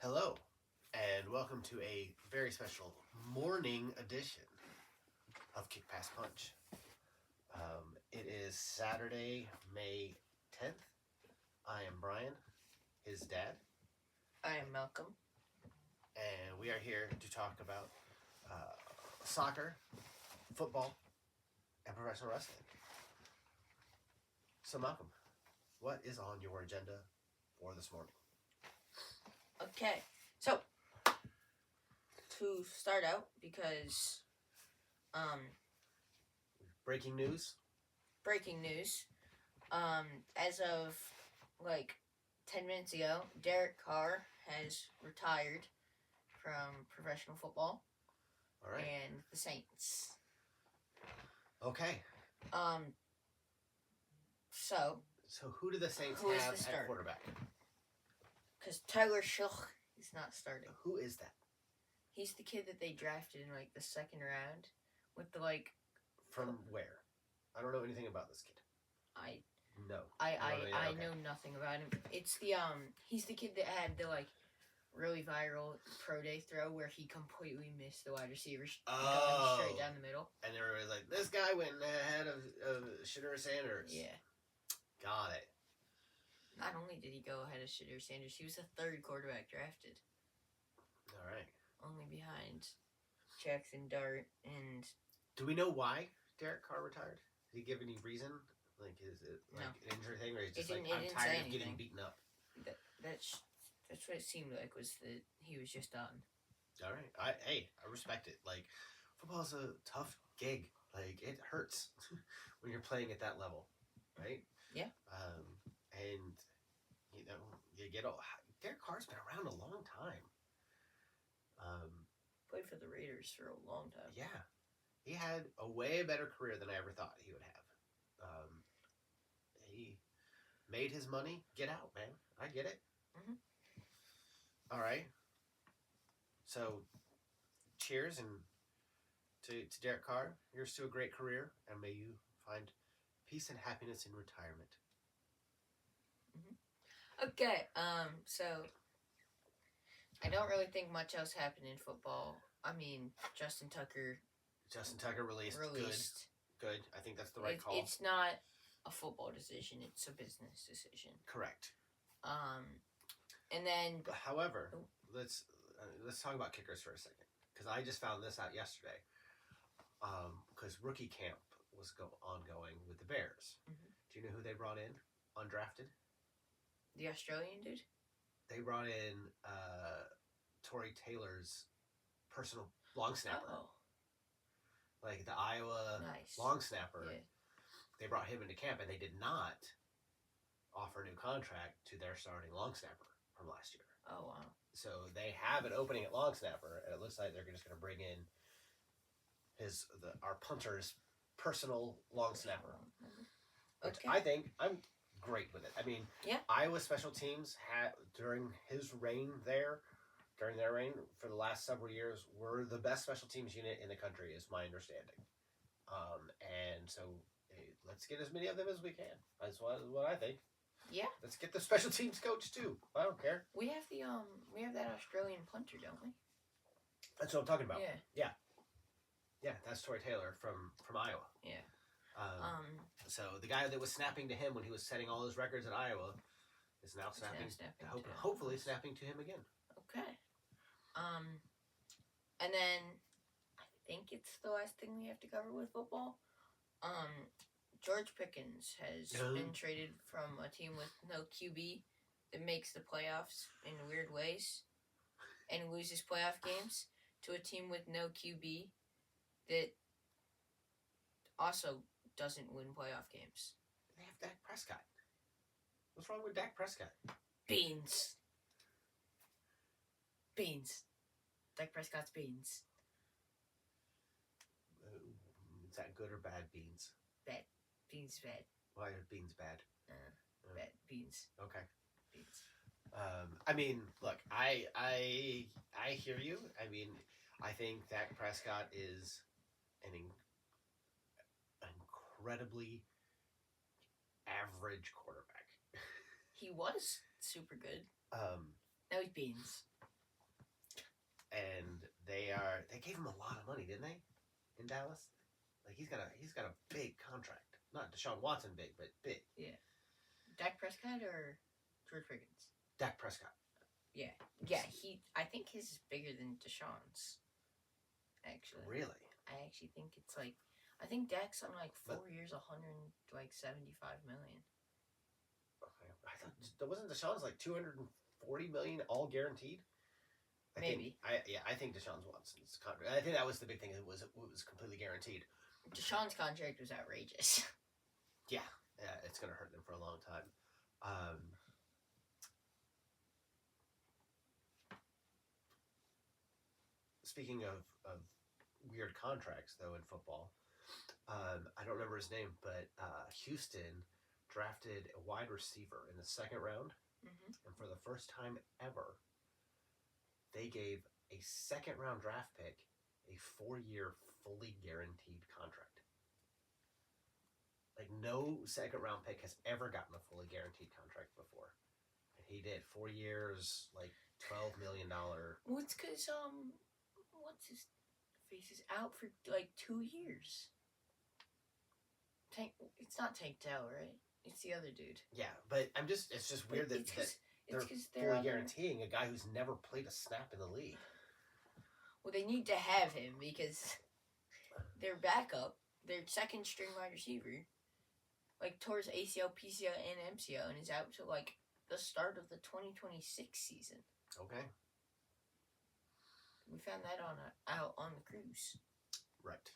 Hello, and welcome to a very special morning edition of Kick Pass Punch. It is Saturday, May 10th. I am Brian, his dad, I am Malcolm. and we are here to talk about soccer, football, and professional wrestling. So, Malcolm, what is on your agenda for this morning? Okay, so to start out, because Breaking news. breaking news, as of like 10 minutes ago, Derek Carr has retired from professional football All right. and the Saints. Okay. So who do the Saints Who is have the at starter? quarterback? because Tyler Schuch is not starting. Who is that? He's the kid that they drafted in like the second round with the From where? I don't know anything about this kid. I No. I know nothing about him. It's the he's the kid that had the really viral pro day throw where he completely missed the wide receiver going straight down the middle. And everybody's like, this guy went ahead of Shitter Sanders. Yeah. Got it. Not only did he go ahead of Shitter Sanders, he was the third quarterback drafted. All right. Only behind Jackson Dart and... Do we know why Derek Carr retired? Did he give any reason? Like, is it like an injury thing, or he's just like, I'm tired of getting beaten up? That's what it seemed like, was that he was just done. All right. I respect it. Like, football's a tough gig. Like, it hurts when you're playing at that level, right? Yeah. And you know, you get Derek Carr's been around a long time. Played for the Raiders for a long time. Yeah, he had a way better career than I ever thought he would have. He made his money. Get out, man. I get it. Mm-hmm. All right. So, cheers and to Derek Carr. Here's to a great career, and may you find peace and happiness in retirement. Okay, so I don't really think much else happened in football. I mean, Justin Tucker released. Good. I think that's the right call. It's not a football decision; it's a business decision. Correct. And then, however, let's talk about kickers for a second, because I just found this out yesterday. Because rookie camp was ongoing with the Bears. Mm-hmm. Do you know who they brought in, undrafted? The Australian dude? They brought in Tory Taylor's personal long snapper. Oh. Like the Iowa long snapper. Yeah. They brought him into camp, and they did not offer a new contract to their starting long snapper from last year. Oh, wow. So they have an opening at long snapper, and it looks like they're just going to bring in our punter's personal long snapper. Which I think I'm great with it. I mean, Iowa special teams had during their reign for the last several years, were the best special teams unit in the country, is my understanding. And so let's get as many of them as we can. That's what I think. Yeah. Let's get the special teams coach too. I don't care. We have that Australian punter, don't we? That's what I'm talking about. Yeah. Yeah, that's Tory Taylor from Iowa. Yeah. So the guy that was snapping to him when he was setting all his records at Iowa is now hopefully snapping to him again. Okay. And then I think it's the last thing we have to cover with football. George Pickens has been traded from a team with no QB that makes the playoffs in weird ways and loses playoff games to a team with no QB that also doesn't win playoff games. They have Dak Prescott. What's wrong with Dak Prescott? Beans. Dak Prescott's beans. Is that good or bad beans? Bad. Beans bad. Why are beans bad? Bad beans. Okay. Beans. I mean, look, I hear you. I mean, I think Dak Prescott is an incredibly average quarterback. He was super good. Um, Now he's beans. and they gave him a lot of money, didn't they? In Dallas, like he's got a big contract. Not Deshaun Watson big, but big. Yeah. Dak Prescott or George Pickens? Dak Prescott. Yeah. I think his is bigger than Deshaun's. Actually. Really? I actually think it's like, I think Dak's on like 4 years, $175 million. Okay. I thought wasn't Deshaun's like $240 million all guaranteed? Maybe. I think Deshaun Watson's contract. I think that was the big thing. It was completely guaranteed. Deshaun's contract was outrageous. Yeah, it's gonna hurt them for a long time. Speaking of weird contracts, though, in football, I don't remember his name, but Houston drafted a wide receiver in the second round, and for the first time ever, they gave a second-round draft pick a 4-year, fully guaranteed contract. Like, no second-round pick has ever gotten a fully guaranteed contract before. And he did. 4 years, like, $12 million. Well, it's because, what's his face is out for, like, 2 years. It's not Tank Dell, right? It's the other dude. Yeah, but it's just weird that they're fully guaranteeing a guy who's never played a snap in the league. Well, they need to have him because their backup, their second string wide receiver, like towards ACL, PCL, and MCL, and is out to like the start of the 2026 season. Okay. We found that out on the cruise. Right.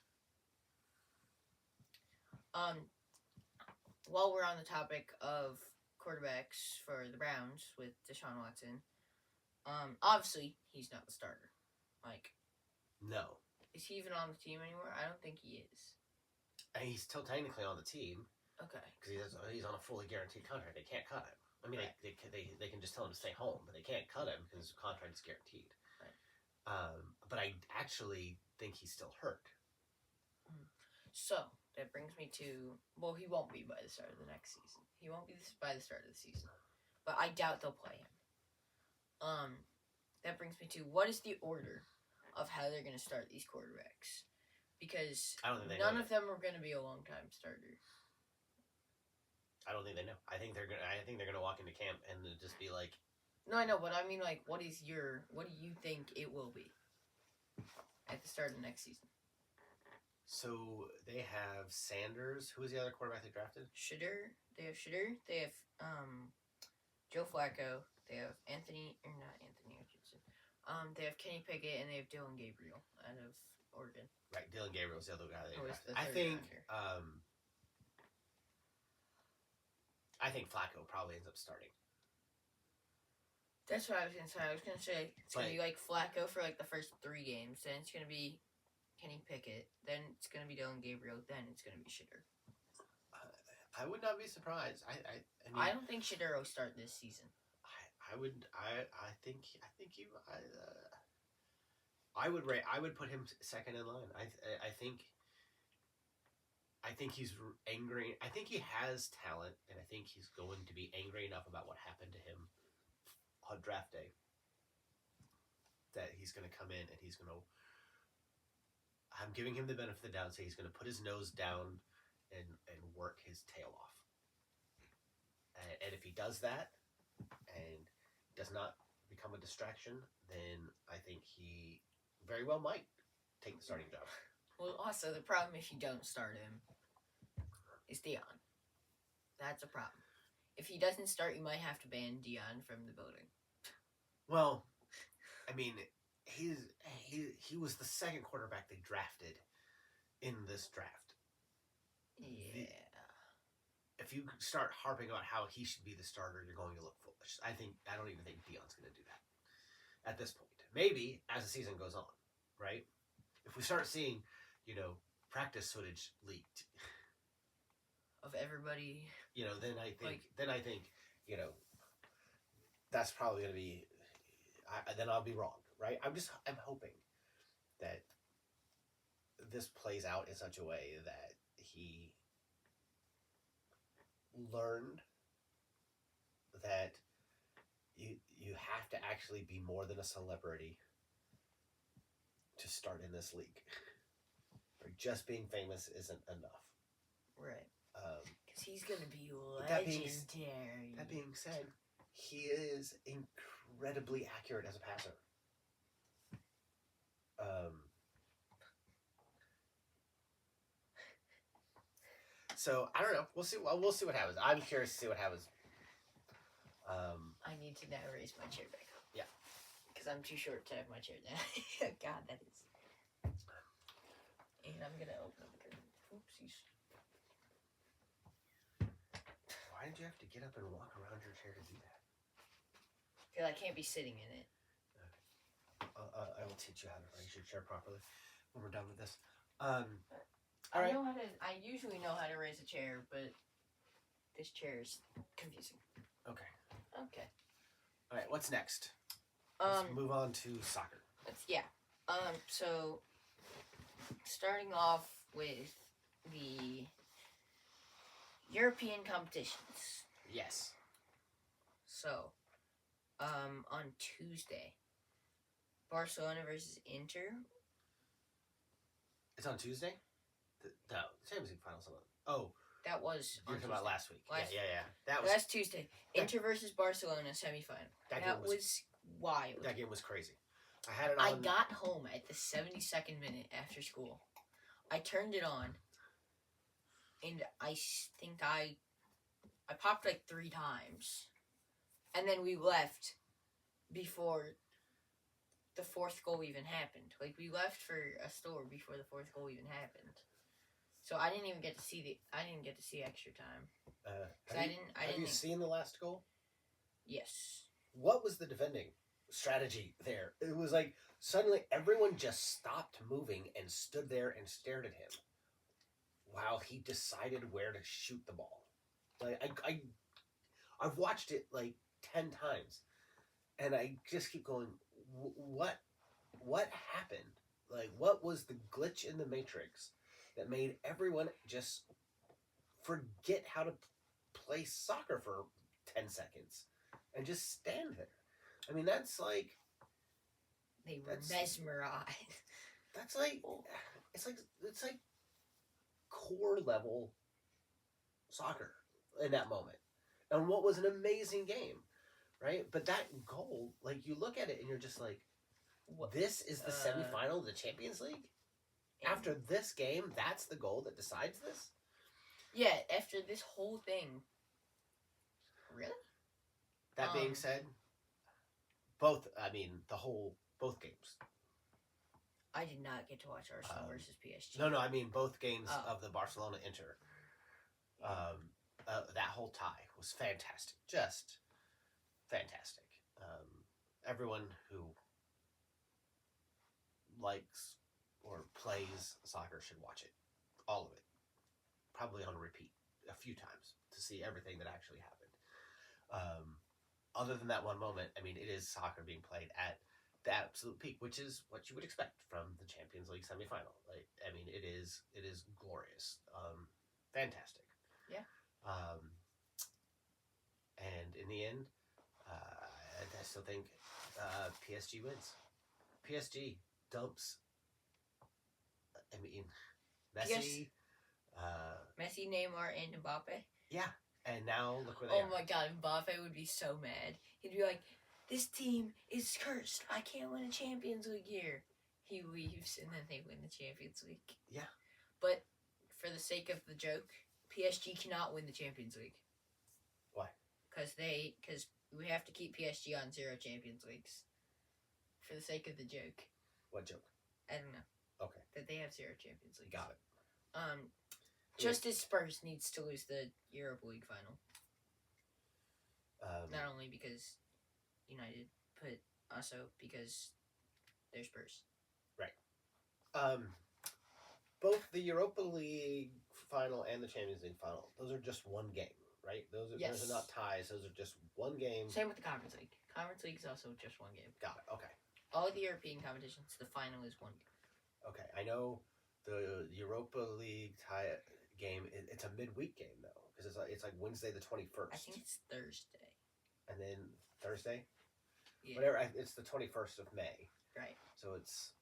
While we're on the topic of quarterbacks for the Browns with Deshaun Watson, obviously he's not the starter. Like, no. Is he even on the team anymore? I don't think he is. And he's still technically on the team. Okay. Because he's on a fully guaranteed contract. They can't cut him. I mean, right. they can just tell him to stay home, but they can't cut him because his contract is guaranteed. Right. But I actually think he's still hurt. So that brings me to, well, he won't be by the start of the next season. He won't be by the start of the season, but I doubt they'll play him. That brings me to, what is the order of how they're going to start these quarterbacks? Because none of them are going to be a long-time starter. I don't think they know. I think they're gonna walk into camp and just be like. No, I know, but I mean, like, what do you think it will be at the start of next season? So they have Sanders. Who was the other quarterback they drafted? Shedeur. They have Shedeur. They have Joe Flacco. They have Anthony Richardson. They have Kenny Pickett, and they have Dylan Gabriel out of Oregon. Right, Dylan Gabriel's the other guy they drafted. I think Flacco probably ends up starting. That's what I was going to say. I was going to say it's going to be like Flacco for like the first 3 games. Then it's going to be Kenny Pickett. Then it's going to be Dylan Gabriel. Then it's going to be Shedeur. I would not be surprised. I mean, I don't think Shedeur will start this season. I would put him second in line. I think he's angry. I think he has talent, and I think he's going to be angry enough about what happened to him on draft day that he's going to come in and he's going to. I'm giving him the benefit of the doubt. So he's going to put his nose down and work his tail off. And if he does that and does not become a distraction, then I think he very well might take the starting job. Well, also, the problem if you don't start him is Deion. That's a problem. If he doesn't start, you might have to ban Deion from the building. Well, I mean, he was the second quarterback they drafted in this draft. Yeah. If you start harping about how he should be the starter, you're going to look foolish. I don't even think Deion's going to do that at this point. Maybe as the season goes on, right? If we start seeing, practice footage leaked of everybody, then I think, that's probably going to be. Then I'll be wrong, right? I'm hoping that this plays out in such a way that he learned that you have to actually be more than a celebrity to start in this league. Just being famous isn't enough. Right. Because he's going to be that legendary. That being said, he is incredibly accurate as a passer. So I don't know. We'll see. We'll see what happens. I'm curious to see what happens. I need to now raise my chair back up. Yeah. Because I'm too short to have my chair down. God, that is. And I'm gonna open up the curtain. Oopsies. Why did you have to get up and walk around your chair to do that? Because I can't be sitting in it. I will teach you how to raise your chair properly when we're done with this. I usually know how to raise a chair, but this chair is confusing. Okay. Okay. All right. What's next? Let's move on to soccer. So starting off with the European competitions. Yes. So, on Tuesday, Barcelona versus Inter. It's on Tuesday? No, the Champions League finals on. Oh. That was You're talking about last week. Yeah. Last Tuesday. Inter versus Barcelona semifinal. That was wild. That game was crazy. I had it on. I got home at the 72nd minute after school. I turned it on, and I think I popped like 3 times. And then we left before the 4th goal even happened. Like, we left for a store before the 4th goal even happened. So I didn't even get to see extra time. Have you seen the last goal? Yes. What was the defending strategy there? It was like suddenly everyone just stopped moving and stood there and stared at him while he decided where to shoot the ball. Like I've watched it like 10 times, and I just keep going, what happened? Like, what was the glitch in the matrix that made everyone just forget how to play soccer for 10 seconds and just stand there? I mean, that's like... They were mesmerized. That's like... It's like core level soccer in that moment. And what was an amazing game, right? But that goal, like, you look at it and you're just like, this is the semifinal of the Champions League? After this game, that's the goal that decides this? Yeah, after this whole thing. Really? That being said, both games. I did not get to watch Arsenal versus PSG. No, I mean both games of the Barcelona-Inter. That whole tie was fantastic. Just fantastic. Everyone who likes or plays soccer should watch it. All of it. Probably on repeat a few times to see everything that actually happened. Other than that one moment, I mean, it is soccer being played at the absolute peak, which is what you would expect from the Champions League semifinal. Like, I mean, it is glorious. Fantastic. Yeah. And in the end, I still think PSG wins. PSG dumps. I mean, Messi. Messi, Neymar, and Mbappe. Yeah, and now look where they are. Oh my God, Mbappe would be so mad. He'd be like, "This team is cursed. I can't win a Champions League here." He leaves, and then they win the Champions League. Yeah. But for the sake of the joke, PSG cannot win the Champions League. Why? Because we have to keep PSG on 0 Champions Leagues. For the sake of the joke. What joke? I don't know. Okay. That they have 0 Champions Leagues. Got it. Just as Spurs needs to lose the Europa League final. Not only because United, but also because they're Spurs. Right. Both the Europa League final and the Champions League final, those are just one game, right? Those are not ties. Those are just one game. Same with the Conference League. Conference League is also just one game. Got it. Okay. All the European competitions, the final is one game. Okay. I know the Europa League tie game, it's a midweek game, though, because it's like Wednesday the 21st. I think it's Thursday. And then Thursday? Yeah. Whatever. It's the 21st of May. Right. So it's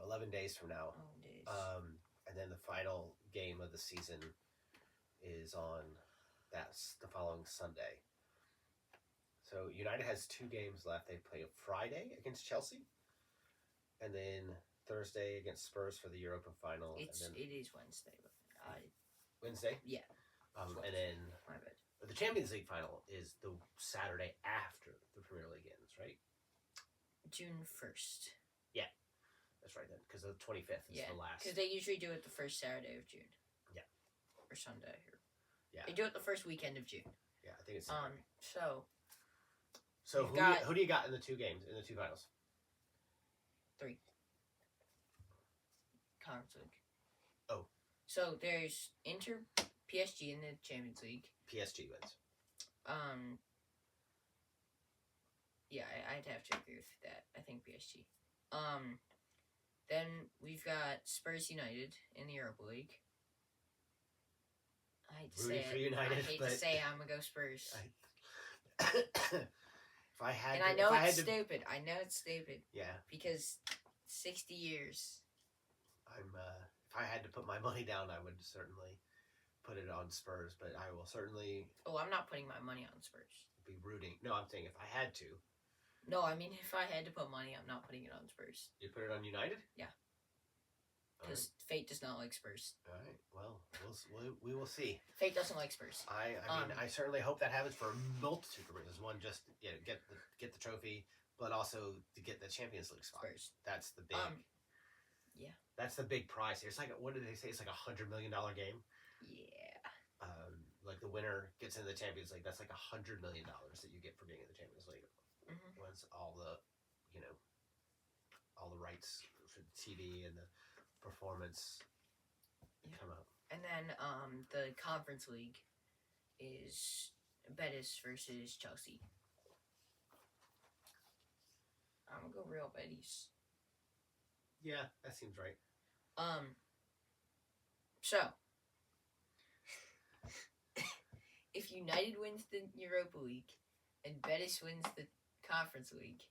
11 days from now. 11 days. And then the final game of the season is that's the following Sunday. So United has 2 games left. They play Friday against Chelsea, and then Thursday against Spurs for the Europa final. It is Wednesday. Wednesday? Yeah. And then my bad. But the Champions League final is the Saturday after the Premier League ends, right? June 1st. Yeah. That's right then, because the 25th is the last. Because they usually do it the first Saturday of June. Yeah. Or Sunday. Yeah. They do it the first weekend of June. Yeah, I think it's So who do you got in the 2 games, in the 2 finals? 3. Conference League. Oh. So there's Inter PSG in the Champions League. PSG wins. Yeah, I'd have to agree with that. I think PSG. Then we've got Spurs United in the Europa League. I hate to say for United, I hate to say I'm gonna go Spurs. If I had, and I know it's stupid. I know it's stupid. Yeah. Because 60 years. If I had to put my money down, I would certainly put it on Spurs. But I will certainly. Oh, I'm not putting my money on Spurs. Be rooting. No, I'm saying if I had to. No, I mean if I had to put money, I'm not putting it on Spurs. You put it on United? Yeah. Because fate does not like Spurs. All right. Well, we will see. Fate doesn't like Spurs. I mean, I certainly hope that happens for a multitude of reasons. One, just get the trophy, but also to get the Champions League spot. Spurs. That's the big. Yeah. That's the big prize here. It's like, what did they say? It's like $100 million game. Yeah. Like the winner gets into the Champions League. That's like $100 million that you get for being in the Champions League. Mm-hmm. Once all the rights for the TV and the performance come out. And then the Conference League is Betis versus Chelsea. I'm gonna go real Betis. Yeah, that seems right. So if United wins the Europa League and Betis wins the Conference League,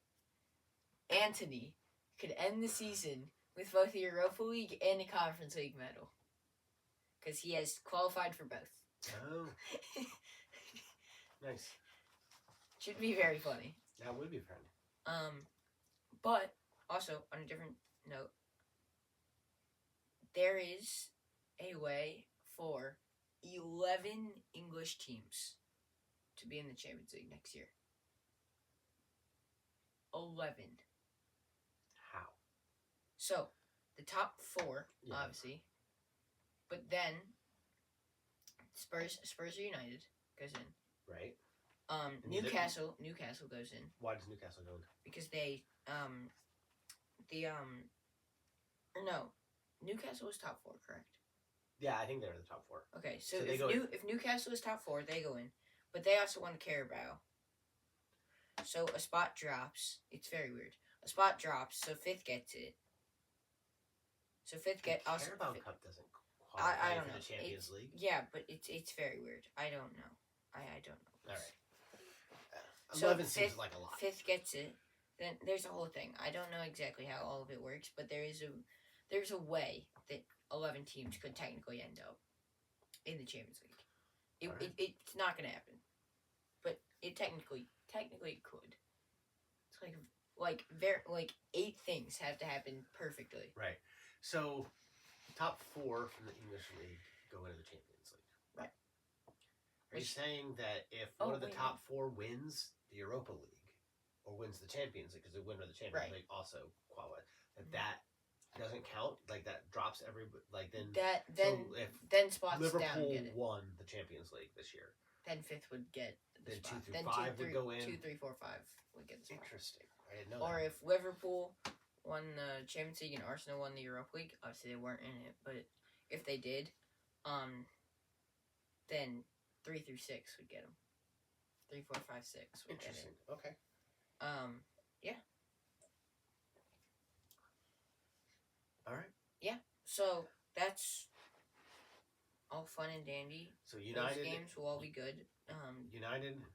Anthony could end the season with both the Europa League and a Conference League medal. Because he has qualified for both. Oh. Nice. Should be very funny. That would be fun. But, also, on a different note, there is a way for 11 English teams to be in the Champions League next year. 11. How? So, the top 4, obviously. But then, Spurs or United goes in. Right. Newcastle goes in. Why does Newcastle go in? Because they, Newcastle was top 4, correct? Yeah, I think they're in the top 4. Okay, so if Newcastle is top 4, they go in. But they also won the Carabao. So a spot drops. It's very weird. A spot drops, so 5th gets it. So 5th gets... The Carabao Cup doesn't qualify I don't for know. the Champions League. Yeah, but it's very weird. I don't know. I don't know. All right. 11 so seems like a lot. 5th gets it. Then there's a whole thing. I don't know exactly how all of it works, but there's a way that 11 teams could technically end up in the Champions League. It's not going to happen, but it technically could. It's like 8 things have to happen perfectly. Right. So, top 4 from the English League go into the Champions League. Right. Are you saying that if one of the top 4 wins the Europa League or wins the Champions League, because the winner of the Champions League also qualifies, that doesn't count? Like that drops then spots Liverpool down get it. Won the Champions League this year. Then 5th would get the then spot. 2 through 5 would go in. 2, 3, 4, 5 would get the spot. Interesting. I didn't know or that. if Liverpool won the Champions League and Arsenal won the Europa League, obviously they weren't in it, but if they did, then 3 through 6 would get them. 3, 4, 5, 6 would get it. Interesting. Okay. Yeah. All right. Yeah. So that's all fun and dandy. So United Those games will all be good. United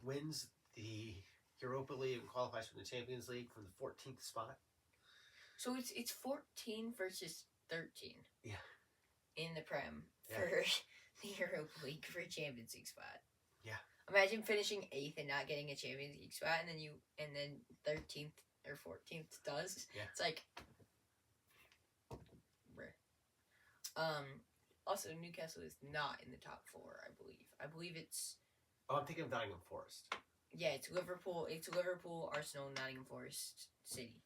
wins the Europa League and qualifies for the Champions League from the 14th spot. So it's 14 versus 13. Yeah. In the Prem Yeah. for the Europa League for a Champions League spot. Yeah. Imagine finishing 8th and not getting a Champions League spot, and then 13th or 14th does. Yeah. It's like, bruh. Also, Newcastle is not in the top 4. I believe. I believe it's. Oh, I'm thinking of Nottingham Forest. Yeah, it's Liverpool. It's Liverpool, Arsenal, Nottingham Forest, City,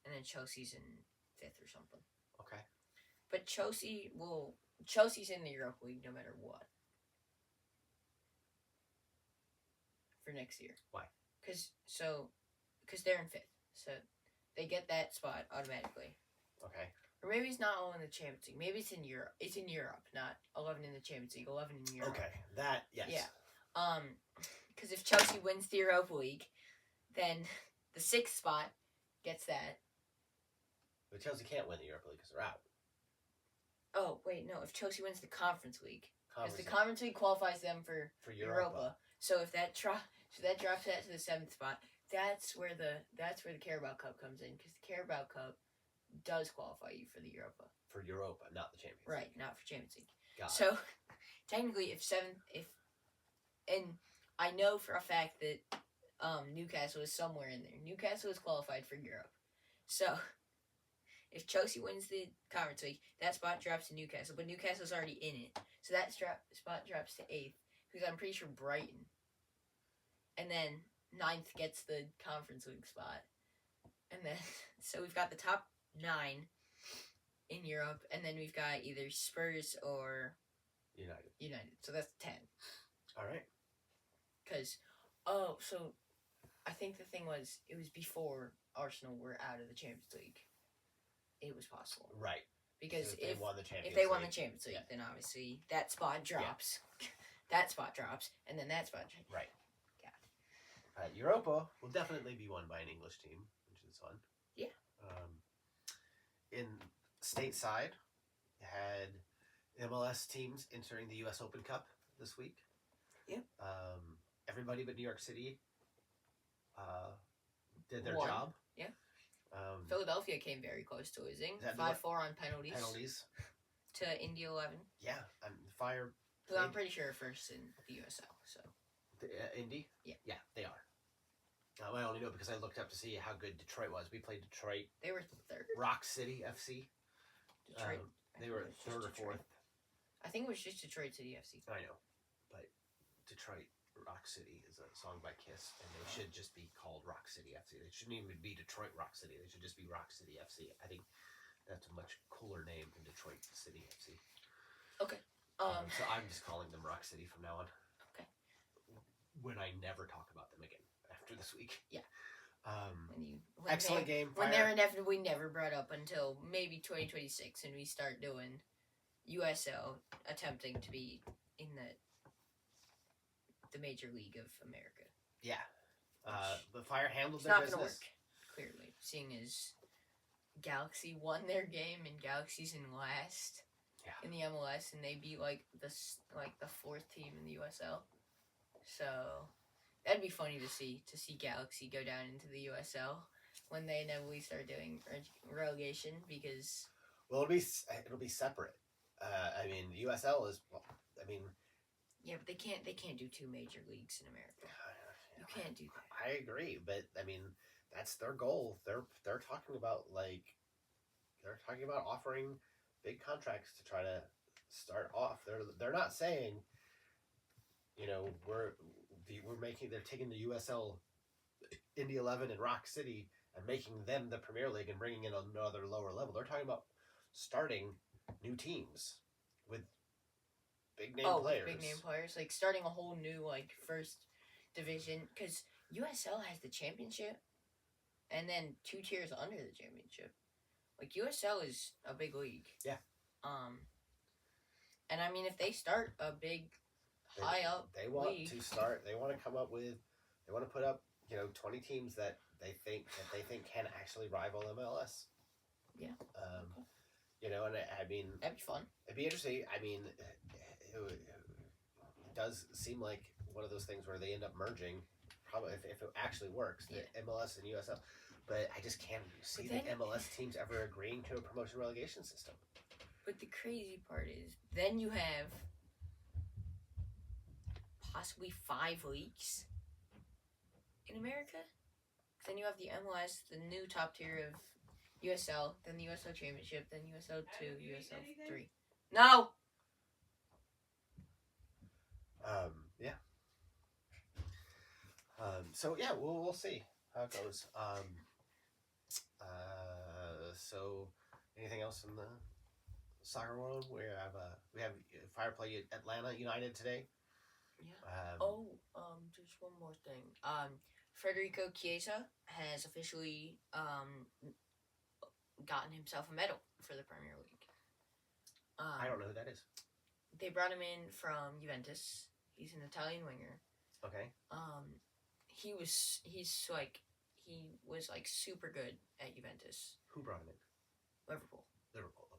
and then Chelsea's in 5th or something. Okay. But Chelsea's in the Europa League no matter what. For next year. Why? Because they're in 5th, so they get that spot automatically. Okay. Or maybe it's not all in the Champions League. Maybe it's in Europe. It's in Europe, not 11 in the Champions League. 11 in Europe. Okay. That yes. Yeah. Because if Chelsea wins the Europa League, then the 6th spot gets that. But Chelsea can't win the Europa League because they're out. Oh wait, no. If Chelsea wins the Conference League, because the League. Conference League qualifies them for Europa. So if that drops that to the 7th spot, that's where the Carabao Cup comes in, because the Carabao Cup does qualify you for the Europa. For Europa, not the Champions Right, League. not for Champions League. Got So it. technically, and I know for a fact that Newcastle is somewhere in there. Newcastle is qualified for Europe. So if Chelsea wins the Conference League, that spot drops to Newcastle, but Newcastle's already in it. So that spot drops to 8th, because I'm pretty sure Brighton. And then 9th gets the Conference League spot. And then, so we've got the top 9 in Europe, and then we've got either Spurs or United. So that's 10. All right. Because, so I think the thing was, it was before Arsenal were out of the Champions League. It was possible. Right. Because if they won the Champions League, yeah. then obviously that spot drops. Yeah. That spot drops, and then that spot drops. Right. Yeah. Europa will definitely be won by an English team, which is fun. Yeah. In stateside, you had MLS teams entering the U.S. Open Cup this week. Yep. Everybody but New York City did their Won. job. Yeah. Philadelphia came very close to losing. 5-4 on penalties. To Indy 11. Yeah. Fire. Who I'm pretty sure are first in the USL. So. Indy? Yeah. Yeah, they are. I only know because I looked up to see how good Detroit was. We played Detroit. They were 3rd. Rock City FC. Detroit. They were 3rd or 4th. I think it was just Detroit City FC. I know. But Detroit Rock City is a song by Kiss, and they should just be called Rock City FC. They shouldn't even be Detroit Rock City. They should just be Rock City FC. I think that's a much cooler name than Detroit City FC. Okay. So I'm just calling them Rock City from now on. Okay. When I never talk about them again after this week. Yeah. Excellent game. When they're inevitably never brought up until maybe 2026, and we start doing USL, attempting to be in the Major League of America. Yeah. But Fire handled It's their not business. going to work, clearly, seeing as Galaxy won their game and Galaxy's in last in the MLS, and they beat like the 4th team in the USL. So that'd be funny to see Galaxy go down into the USL when they inevitably start doing relegation, because it'll be separate. I mean, the USL is. Yeah, but they can't do 2 major leagues in America. You can't do that. I agree, but I mean, that's their goal. They're talking about offering big contracts to try to start off. They're not saying, they're taking the USL, Indy 11 and Rock City and making them the Premier League and bringing in another lower level. They're talking about starting new teams with big name players. Big name players, like starting a whole new first division, because USL has the championship, and then 2 tiers under the championship. USL is a big league. Yeah. And I mean, if they start a big high up they want league, to start. They want to come up with. They want to put up 20 teams that they think can actually rival MLS. Yeah. And I mean, that'd be fun. It'd be interesting. I mean, it does seem like one of those things where they end up merging. Probably if it actually works, the MLS and USL. But I just can't see the MLS teams ever agreeing to a promotion relegation system. But the crazy part is, then you have possibly 5 leagues in America. Then you have the MLS, the new top tier of USL, then the USL Championship, then USL 2, USL 3. No! Yeah. So yeah, we'll see how it goes. So anything else in the soccer world? We have Fireplay Atlanta United today. Yeah. Just one more thing. Federico Chiesa has officially gotten himself a medal for the Premier League. I don't know who that is. They brought him in from Juventus. He's an Italian winger. Okay. He was super good at Juventus. Who brought him in? Liverpool.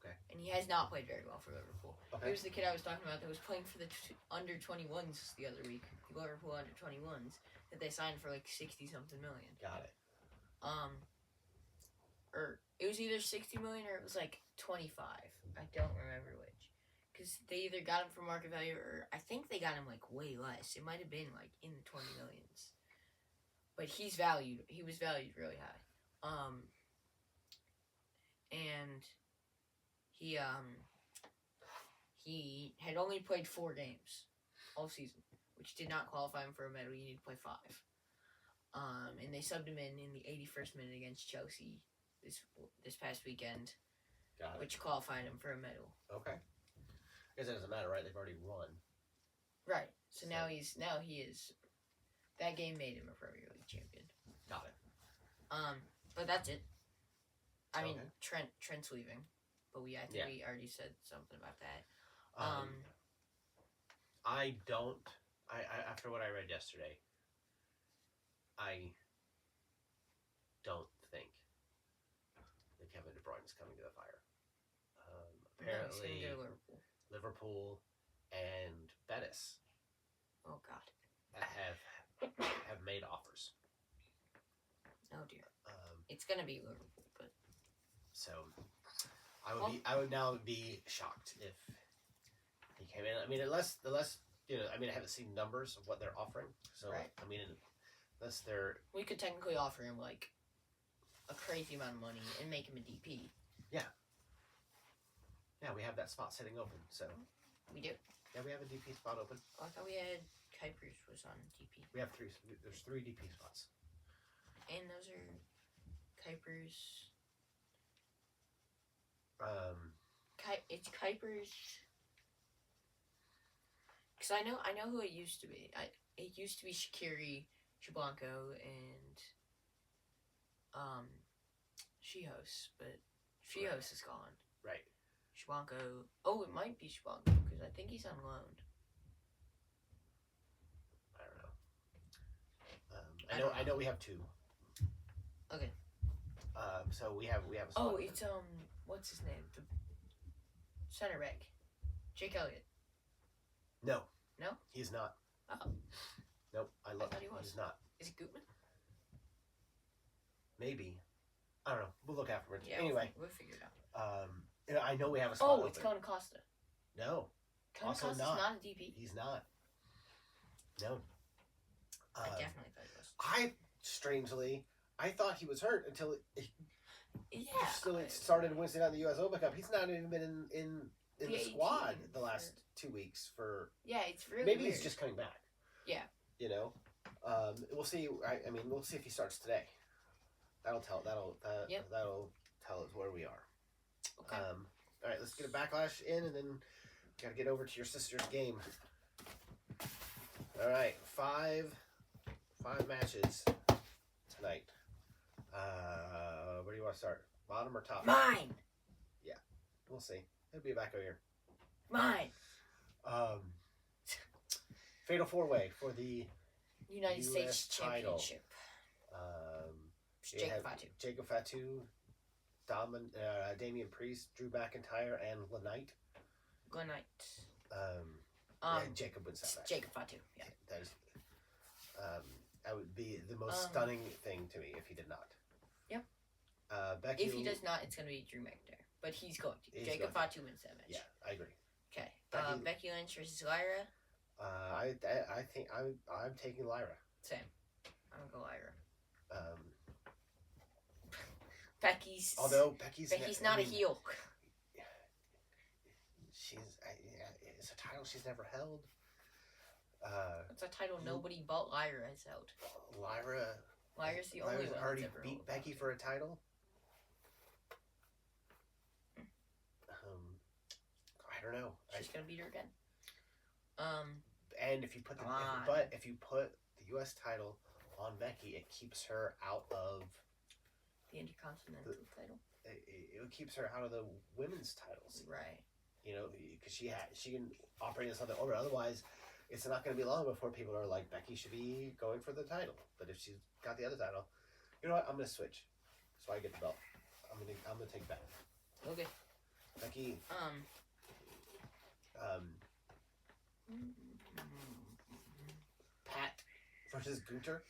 Okay. And he has not played very well for Liverpool. Okay. He was the kid I was talking about that was playing for the under-21s the other week. The Liverpool under-21s that they signed for like 60-something million. Got it. Or it was either 60 million or it was like 25. I don't remember which. Because they either got him for market value or I think they got him like way less. It might have been like in the 20 millions. But he was valued really high. And he had only played 4 games all season, which did not qualify him for a medal. You need to play 5. And they subbed him in the 81st minute against Chelsea this past weekend, which qualified him for a medal. Okay. I guess it doesn't matter, right? They've already won. Right. So now he is. That game made him a Premier League champion. Got it. But that's it. I mean, Okay. Trent's leaving, but we already said something about that. I after what I read yesterday, I don't think that Kevin De Bruyne is coming to the Fire. Apparently, he's gonna go to Liverpool and Betis. Oh God. Have made offers. Oh dear. It's gonna be Liverpool, but so I would now be shocked if he came in. I mean, unless I haven't seen numbers of what they're offering. So right. I mean, unless they're we could technically offer him like a crazy amount of money and make him a DP. Yeah. Yeah, we have that spot sitting open. So we do. Yeah, we have a DP spot open. Oh, I thought we had Kuipers was on DP. We have 3. There's 3 DP spots. And those are Kuipers. It's Kuipers. Because I know who it used to be. It used to be Shaqiri, Shablanco, and Shihos, but Shihos is gone. Right. Shablanco. Oh, it might be Shablanco because I think he's on loan. I don't know. I know we have 2. Okay. So we have a spot. Oh, it's what's his name? The center back, Jake Elliott. No. No. He's not. Oh. Nope. I thought he was. He's not. Is it Gutman? Maybe. I don't know. We'll look afterwards. Yeah. Anyway, we'll figure it out. I know we have a spot. Oh, it's Conan Costa. No. Costa's not a DP. He's not. No. I definitely thought he was. I thought he was hurt until it started Wednesday night in the U.S. Open Cup. He's not even been in the squad the last 2 weeks for. Yeah, it's really maybe weird. He's just coming back. Yeah. We'll see. We'll see if he starts today. That'll tell us where we are. Okay. All right, let's get a backlash in, and then gotta get over to your sister's game. All right, 5 matches tonight. Where do you want to start? Bottom or top? Mine. Yeah, we'll see. It'll be back over here. Mine. Fatal 4-way for the United States title. Championship. Jacob Fatu, Damian Priest, Drew McIntyre, and Lanight. Good night. Jacob wins that match. Jacob Fatu. Yeah. That is. That would be the most stunning thing to me if he did not. Yep. Becky. If he does not, it's going to be Drew McIntyre. But he's going to. He's Jacob going Fatu wins that match. Yeah, I agree. Okay. Becky- Becky Lynch versus Lyra. I think I'm taking Lyra. Same. I'm going to go Lyra. Becky's not a heel. It's a title she's never held. It's a title nobody but Lyra has held. Lyra's the only one already that's ever beat held Becky it. for a title. I don't know. She's gonna beat her again. And if you put the U.S. title on Becky, it keeps her out of The Intercontinental title. It keeps her out of the women's titles. Right. You know, because she can operate as something over. Otherwise, it's not going to be long before people are like, Becky should be going for the title. But if she's got the other title, you know what? I'm going to switch, so I get the belt. I'm gonna take Becky. Okay. Becky. Pat versus Gunter.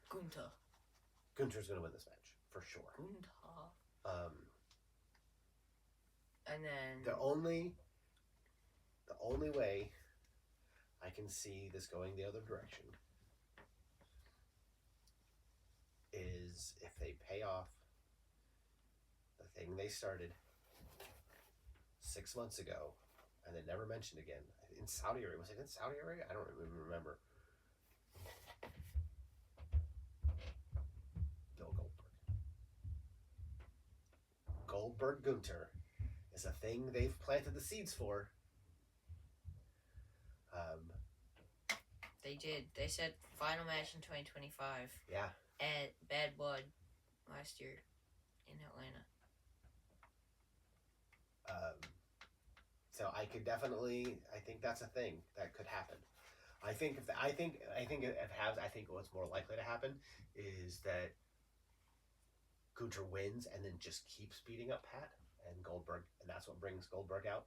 Gunter. Gunter's gonna win this match for sure. Gunter. And then the only way I can see this going the other direction is if they pay off the thing they started 6 months ago and then never mentioned again in Saudi Arabia. Was it in Saudi Arabia? I don't even remember. Bill Goldberg Gunter is a thing they've planted the seeds for. They did. They said final match in 2025. Yeah. At Bad Blood last year in Atlanta. So I think that's a thing that could happen. I think what's more likely to happen is that Gunter wins and then just keeps beating up Pat and Goldberg, and that's what brings Goldberg out.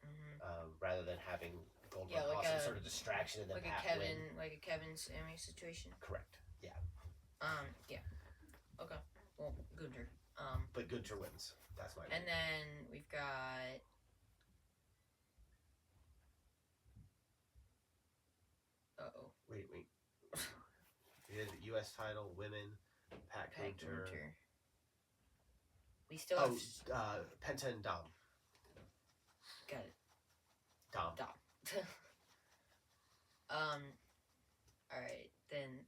Mm-hmm. Rather than having Goldberg like cause some sort of distraction and then Pat win. Like a Kevin Sammy situation. Correct. Yeah. Yeah. Okay. Well, Gunter. But Gunter wins. That's my. And then we've got. Wait. We did the U.S. title, women, Pat Gunter. We still have. Penta and Dom. Got it. Dom. Alright, then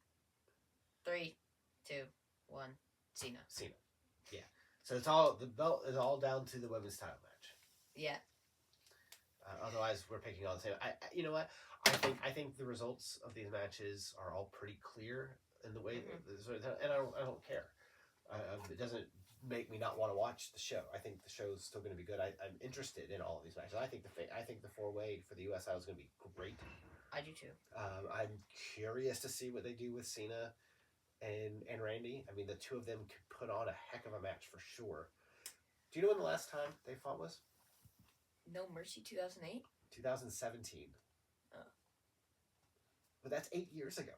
3, 2, 1, Cena. Yeah. So the belt is all down to the women's title match. Yeah. Otherwise, we're picking all the same. You know what? I think the results of these matches are all pretty clear in the way, and I don't care. It doesn't make me not want to watch the show. I think the show's still going to be good. I'm interested in all of these matches. I think the 4-way for the U.S. title is going to be great. I do too. I'm curious to see what they do with Cena and Randy. I mean, the two of them could put on a heck of a match for sure. Do you know when the last time they fought was? No Mercy 2008? 2017. Oh. But that's 8 years ago.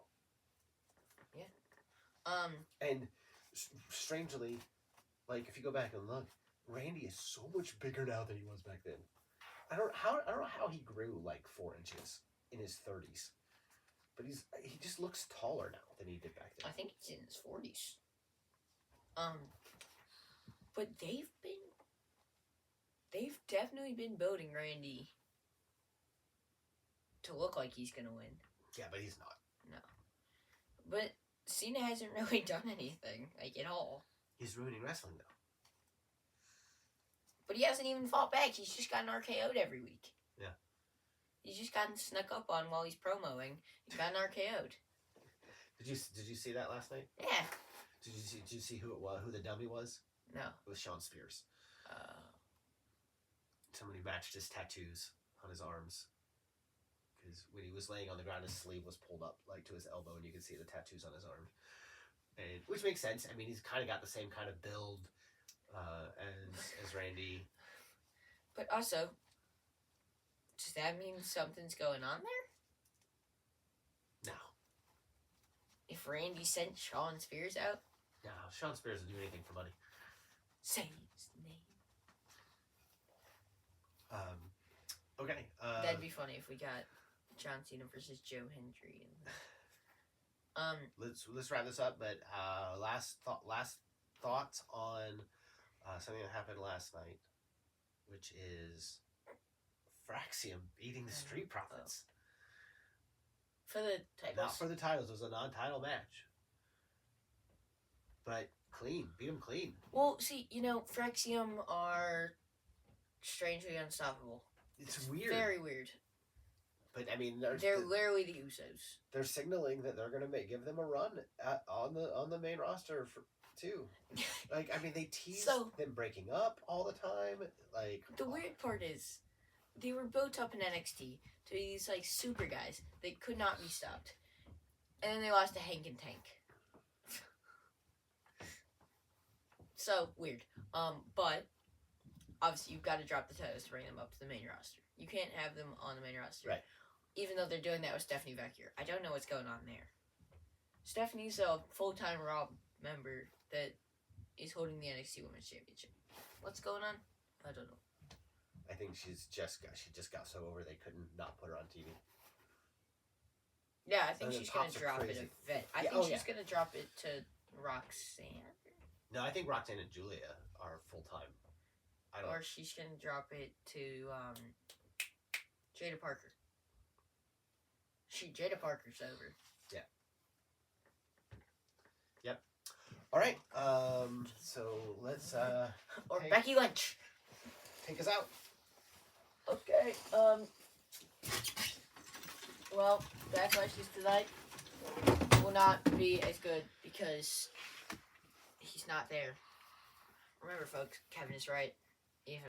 Yeah. And strangely, like if you go back and look, Randy is so much bigger now than he was back then. I don't know how he grew like 4 inches in his 30s, but he just looks taller now than he did back then. I think he's in his 40s. But they've definitely been building Randy to look like he's gonna win. Yeah, but he's not. No. But Cena hasn't really done anything, like, at all. He's ruining wrestling, though. But he hasn't even fought back. He's just gotten RKO'd every week. Yeah. He's just gotten snuck up on while he's promoing. He's gotten RKO'd. Did you see that last night? Yeah. Did you see who it was? Who the dummy was? No. It was Sean Spears. Somebody matched his tattoos on his arms. Because when he was laying on the ground, his sleeve was pulled up like to his elbow, and you could see the tattoos on his arm. And which makes sense. I mean, he's kind of got the same kind of build as Randy. But also, does that mean something's going on there? No. If if Randy sent Sean Spears out? No, Sean Spears would do anything for money. Say his name. Okay. That'd be funny if we got John Cena versus Joe Hendry. Let's wrap this up. But last thoughts on something that happened last night, which is Fraxium beating the Street Profits. For the titles? Not for the titles. It was a non-title match. But clean. Beat them clean. Well, see, Fraxium are strangely unstoppable. It's weird. Very weird. But I mean, they're literally the Usos. They're signaling that they're going to give them a run on the main roster too. Like, I mean, they tease them breaking up all the time. Like, the weird part is, they were built up in NXT to these like super guys. They could not be stopped, and then they lost to Hank and Tank. So weird. But obviously you've got to drop the titles to bring them up to the main roster. You can't have them on the main roster, right? Even though they're doing that with Stephanie Vecchio. I don't know what's going on there. Stephanie's a full-time Raw member that is holding the NXT Women's Championship. What's going on? I don't know. I think she just got so over they couldn't not put her on TV. Yeah, I think she's going to drop it a bit. I think she's going to drop it to Roxanne. No, I think Roxanne and Julia are full-time. Or she's going to drop it to Jada Parker. Jada Parker's over. Yeah. Yep. All right. So let's or Becky Lynch. Take us out. Okay. Well, Backlash is tonight will not be as good because he's not there. Remember, folks, Kevin is right.